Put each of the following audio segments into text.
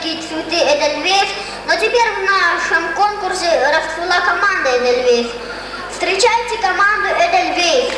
победить цветы Эдельвейс, но теперь в нашем конкурсе расцвела команда Эдельвейс. Встречайте команду Эдельвейс.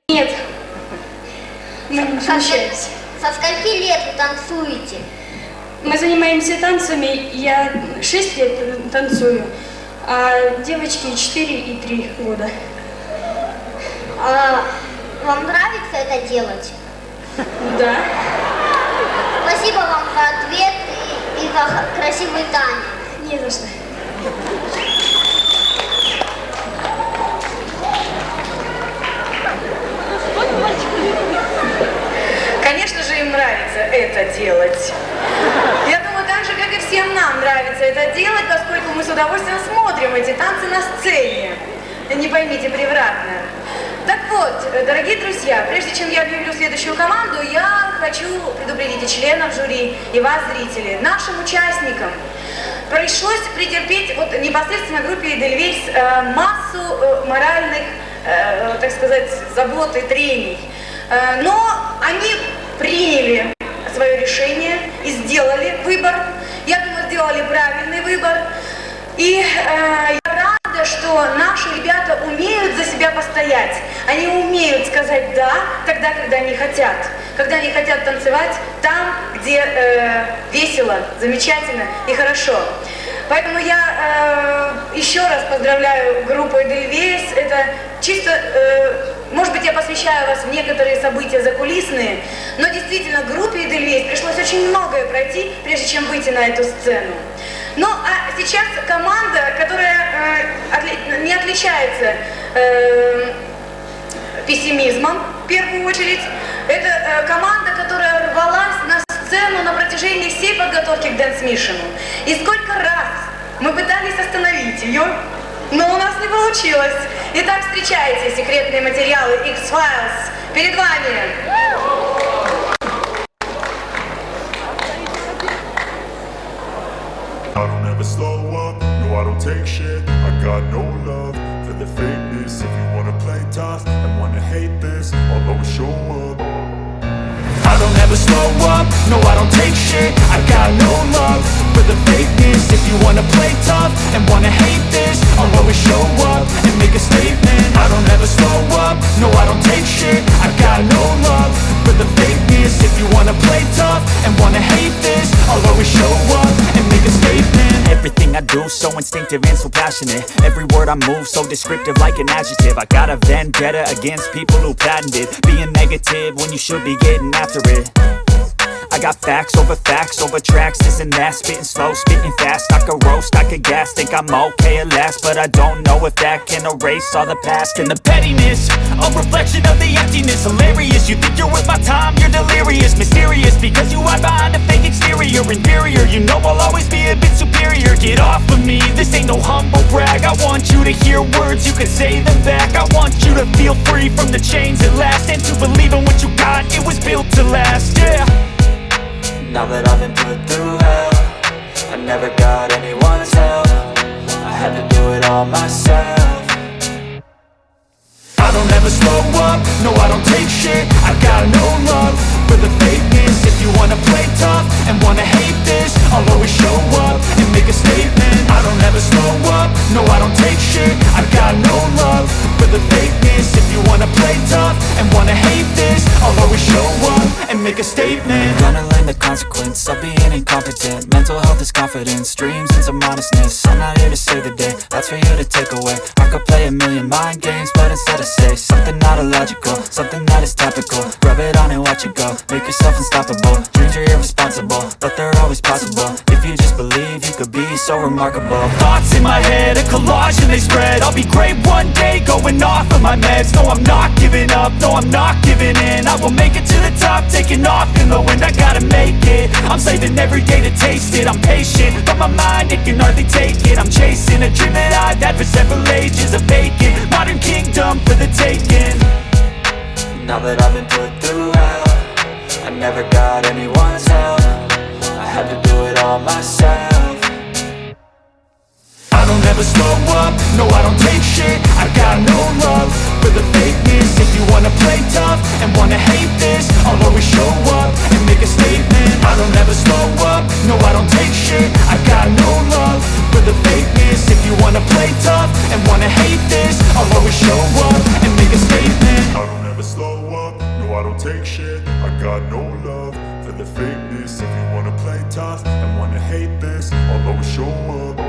Нет, мы не смущаемся. Со скольки лет вы танцуете? Мы занимаемся танцами, я 6 лет танцую, а девочки 4 и 3 года. А вам нравится это делать? Да. Спасибо вам за ответ и за красивый танец. Не за что. Конечно же, им нравится это делать. Я думаю, так же, как и всем нам нравится это делать, поскольку мы с удовольствием смотрим эти танцы на сцене. Не поймите превратно. Так вот, дорогие друзья, прежде чем я объявлю следующую команду, я хочу предупредить и членов жюри, и вас, зрители, нашим участникам. Пришлось претерпеть вот непосредственно группе Эдельвейс массу моральных, так сказать, забот и трений. Но они приняли свое решение и сделали выбор. Я думаю, сделали правильный выбор. И я рада, что наши ребята умеют за себя постоять. Они умеют сказать «да» тогда, когда они хотят. когда они хотят танцевать там, где весело, замечательно и хорошо. Поэтому я еще раз поздравляю группу Эдельвейс. Это чисто, может быть, я посвящаю вас в некоторые события закулисные, но действительно группе Эдельвейс пришлось очень многое пройти, прежде чем выйти на эту сцену. Ну, а сейчас команда, которая не отличается пессимизмом, в первую очередь. Это команда, которая рвалась на сцену на протяжении всей подготовки к дэнс-мишену. И сколько раз мы пытались остановить ее, но у нас не получилось. Итак, встречайте секретные материалы X-Files. Перед вами. I don't ever slow up, no I don't take shit. I got no love for the fakeness. If you wanna play tough and wanna hate this, I'll always show up. I don't ever slow up, no I don't take shit. I got no love for the fakeness. If you wanna play tough and wanna hate this, I'll always show up and make a statement. I don't ever slow up, no I don't take shit. I got no love for the fakeness. If you wanna play tough and wanna hate this, I'll always show up and make a statement. Everything I do so instinctive and so passionate. Every word I move so descriptive like an adjective. I got a vendetta against people who patented being negative when you should be getting after it. I got facts over tracks, this and that. Spitting slow, spitting fast, I could roast, I could gas. Think I'm okay at last, but I don't know if that can erase all the past. And the pettiness, a reflection of the emptiness. Hilarious, you think you're worth my time, you're delirious. Mysterious, because you hide behind a fake exterior. Inferior, you know I'll always be a bit superior. Get off of me, this ain't no humble brag. I want you to hear words, you can say them back. I want you to feel free from the chains at last, and to believe in what you got, it was built to last, yeah. Now that I've been put through hell, I never got anyone's help. I had to do it all myself. I don't ever slow up, no I don't take shit. I got no love for the fakeness. If you wanna play tough and wanna hate this, I'll always show up and make a statement. I don't ever slow up, no I don't take shit. I got no love for the fakeness. If you wanna play tough and wanna hate this, I'll always show up and make a statement. Gonna learn the consequence of being incompetent. Mental health is confidence, dreams and some honestness. I'm not here to save the day, that's for you to take away. I could play a million mind games, but instead I say something not illogical, something that is topical. Rub it on and watch it go, make yourself unstoppable. Dreams are irresponsible, but they're always possible. If you just believe, you could be so remarkable. Thoughts in my head, a collage and they spread. I'll be great one day, going off of my meds. No, I'm not giving up, no, I'm not giving in. I will make it to the top, taking off in the wind. I gotta make it, I'm saving every day to taste it. I'm patient, but my mind, it can hardly take it. I'm chasing a dream that I've had for several ages. A vacant, modern kingdom for the taking. Now that I've been put through hell, I never got anyone's help. I had to do it all myself. I don't ever slow up, no I don't take shit. I got no love for the fakeness. If you wanna play tough and wanna hate this, I'll always show up and make a statement. I don't ever slow up, no I don't take shit. I got no love for the fakeness. If you wanna play tough and wanna hate this, I'll always show up and make a statement. I don't ever slow up, no I don't take shit. I got no love for the fakeness. If you wanna play tough and wanna hate this, I'll always show up.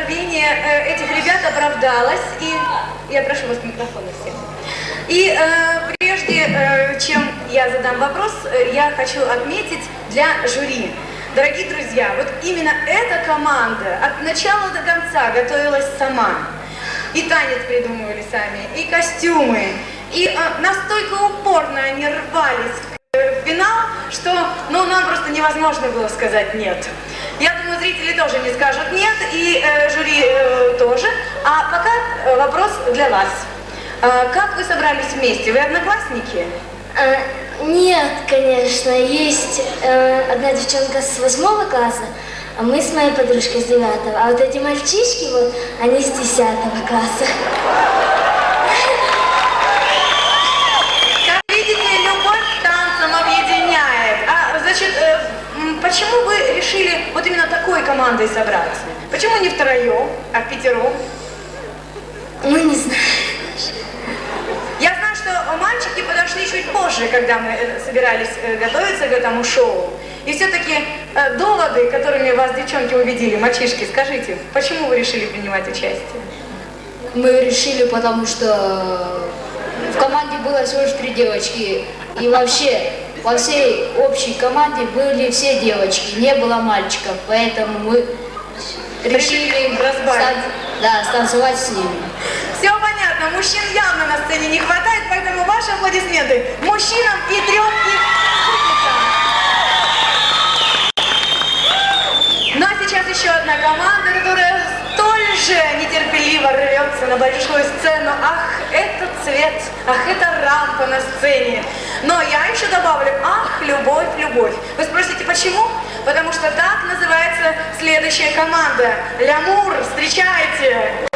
Рвение этих ребят оправдалось, и я прошу вас микрофона всех. И прежде чем я задам вопрос, я хочу отметить для жюри. Дорогие друзья, вот именно эта команда от начала до конца готовилась сама. И танец придумывали сами, и костюмы, и настолько упорно они рвались в финал, что нам просто невозможно было сказать «нет». Я думаю, зрители тоже не скажут нет, и жюри тоже. А пока вопрос для вас. Как вы собрались вместе? Вы одноклассники? Нет, конечно, есть одна девчонка с 8 класса, а мы с моей подружкой с 9. А вот эти мальчишки, вот, они с 10 класса. Как видите, любовь к танцам объединяет. Значит, почему вы решили вот именно такой командой собраться? Почему не втроем, а впятером? Мы не знаем. Я знаю, что мальчики подошли чуть позже, когда мы собирались готовиться к этому шоу. И все-таки доводы, которыми вас девчонки убедили, мальчишки, скажите, почему вы решили принимать участие? Мы решили, потому что в команде было всего лишь 3 девочки. И вообще, во всей общей команде были все девочки, не было мальчиков. Поэтому мы решили станцевать с ними. Все понятно, мужчин явно на сцене не хватает, поэтому ваши аплодисменты мужчинам и 3 их спутницам. Ну а сейчас еще одна команда, которая столь же нетерпеливо рвется на большую сцену. Ах, этот цвет, ах, эта рампа на сцене. Но я еще добавлю, ах, любовь, любовь. Вы спросите, почему? Потому что так называется следующая команда. Лямур, встречайте!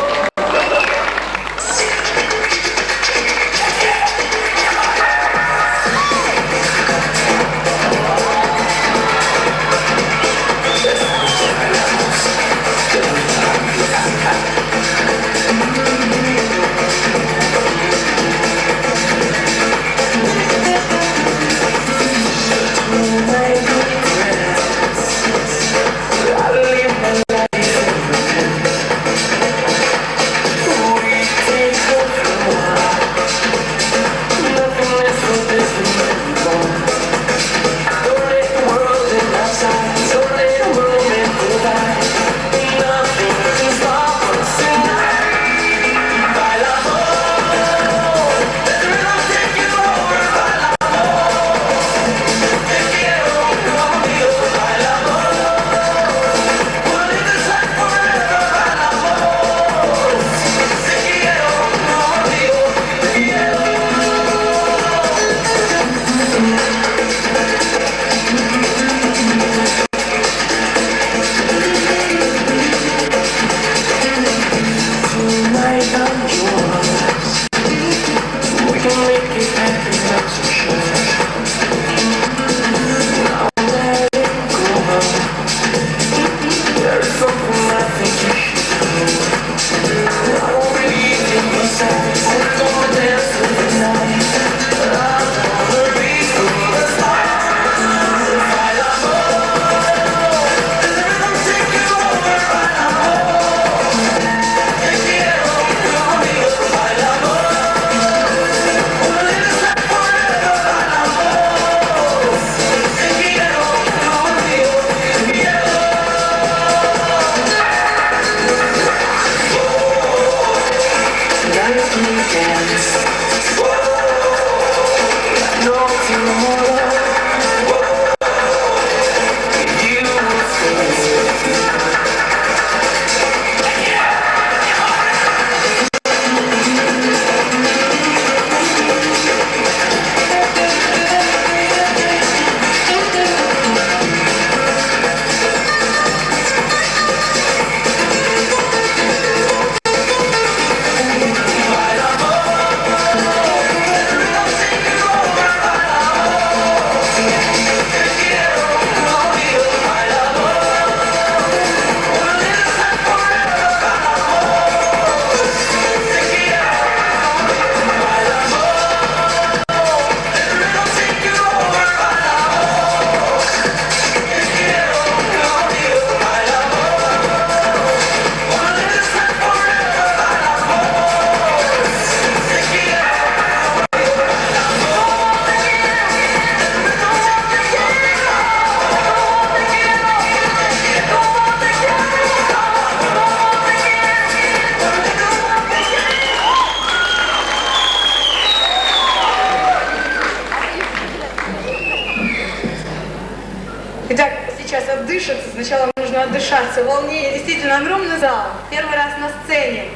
Итак, сейчас отдышаться. Сначала нужно невозможно отдышаться. Волнение, действительно огромный зал. Первый раз на сцене.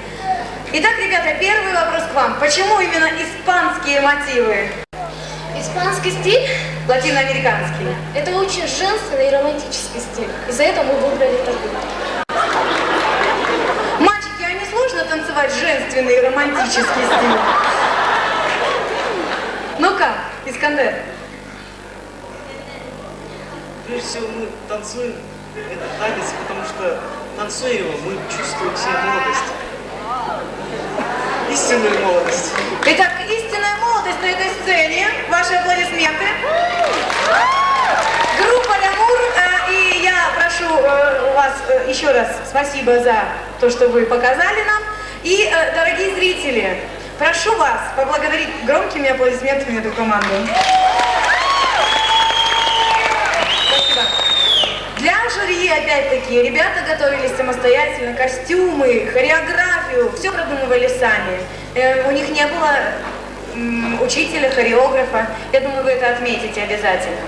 Итак, ребята, первый вопрос к вам. Почему именно испанские мотивы? Испанский стиль Латиноамериканский. – это очень женственный и романтический стиль. Из-за этого мы выбрали такой. Мальчики, а не сложно танцевать женственный и романтический стиль? Ну как, Искандер? Прежде всего мы танцуем этот танец, потому что танцуя его, мы чувствуем себе молодость. Истинную молодость. Итак, истинная молодость на этой сцене. Ваши аплодисменты. Группа «Лямур». И я прошу у вас еще раз спасибо за то, что вы показали нам. И, дорогие зрители, прошу вас поблагодарить громкими аплодисментами эту команду. Спасибо. Для жюри, опять-таки, ребята готовились самостоятельно, костюмы, хореографию, все продумывали сами. У них не было учителя, хореографа. Я думаю, вы это отметите обязательно.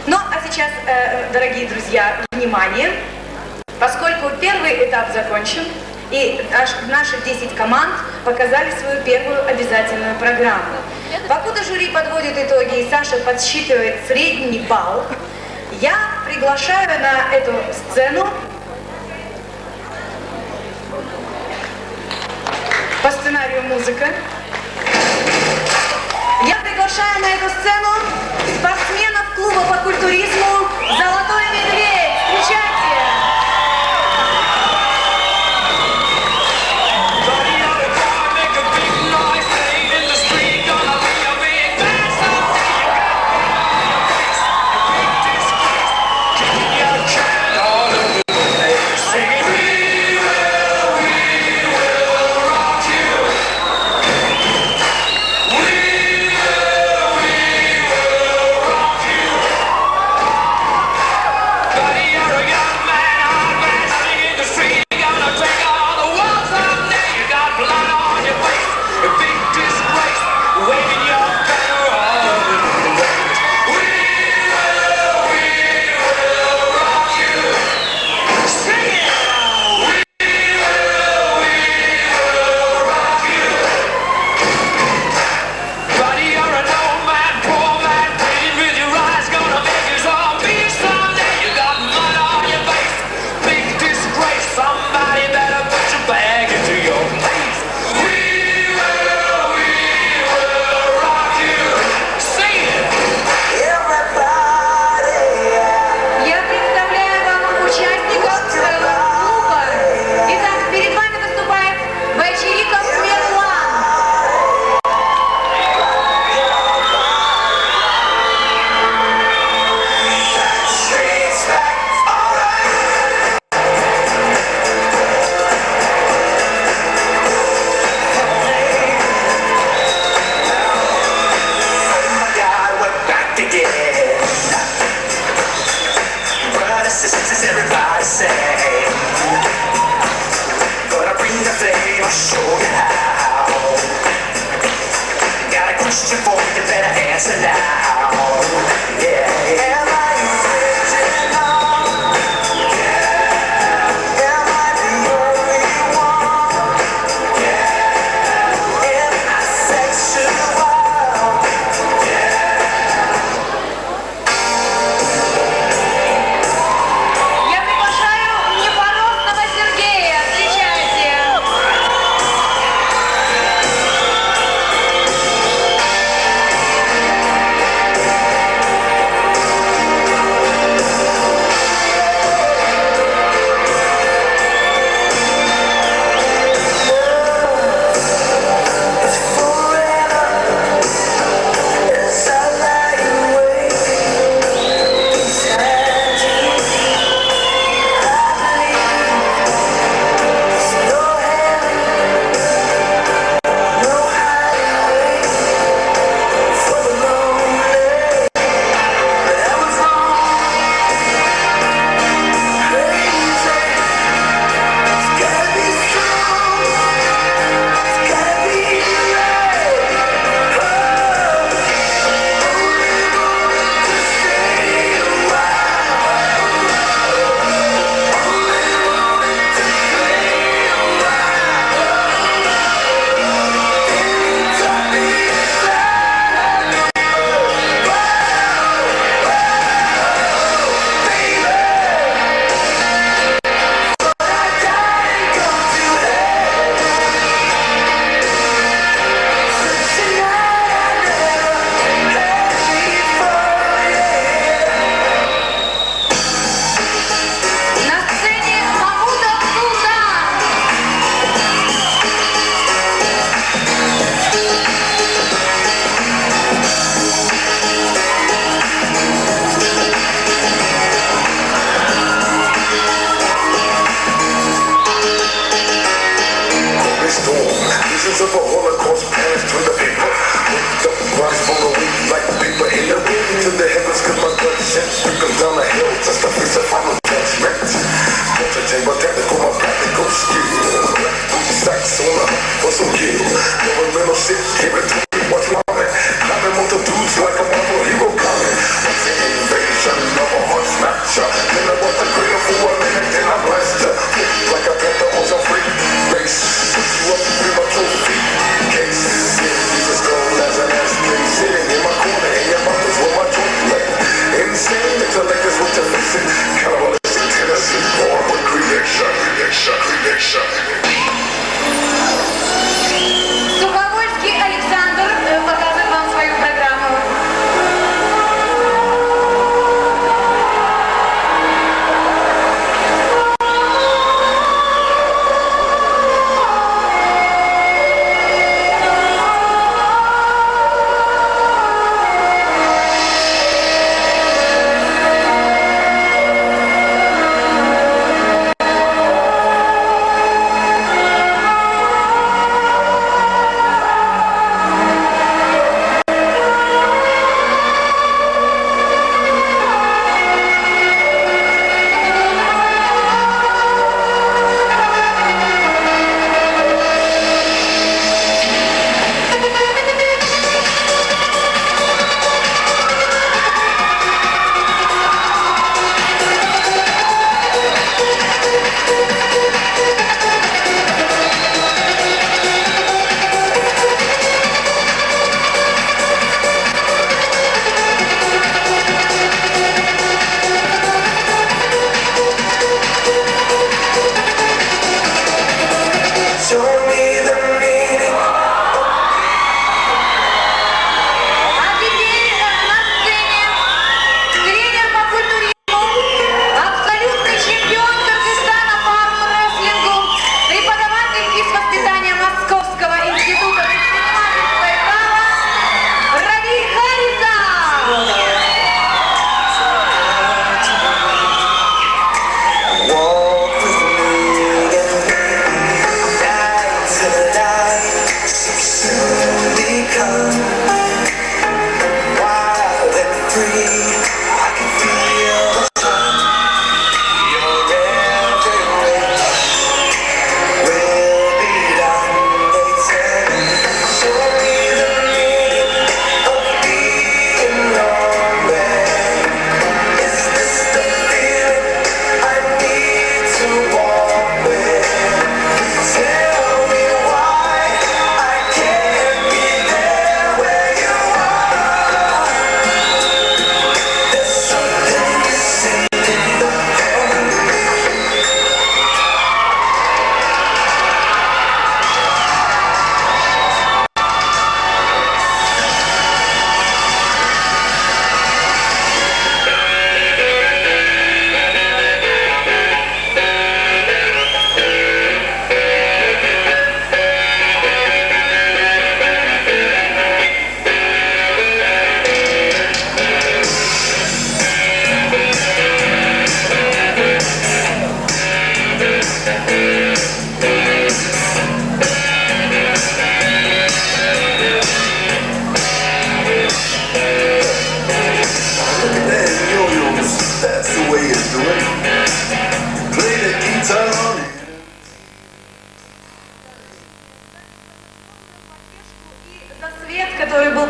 Ну, а сейчас, дорогие друзья, внимание. Поскольку первый этап закончен, и наши 10 команд показали свою первую обязательную программу. Покуда жюри подводит итоги и Саша подсчитывает средний балл, я приглашаю на эту сцену по сценарию музыка. Я приглашаю на эту сцену спортсменов клуба по культуризму «Золотой медведь». Встречайте!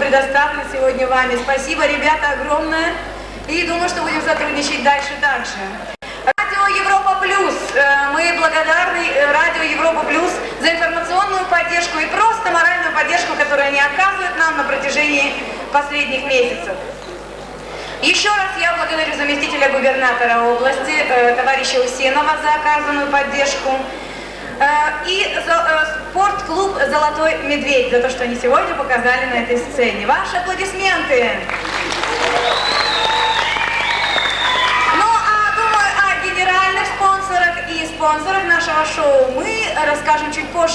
предоставлен сегодня вами. Спасибо, ребята, огромное. И думаю, что будем сотрудничать дальше также. Радио Европа Плюс. Мы благодарны Радио Европа Плюс за информационную поддержку и просто моральную поддержку, которую они оказывают нам на протяжении последних месяцев. Еще раз я благодарю заместителя губернатора области, товарища Усенова, за оказанную поддержку. И спортклуб «Золотой медведь» за то, что они сегодня показали на этой сцене. Ваши аплодисменты! Ну, а думаю, о генеральных спонсорах и спонсорах нашего шоу мы расскажем чуть позже.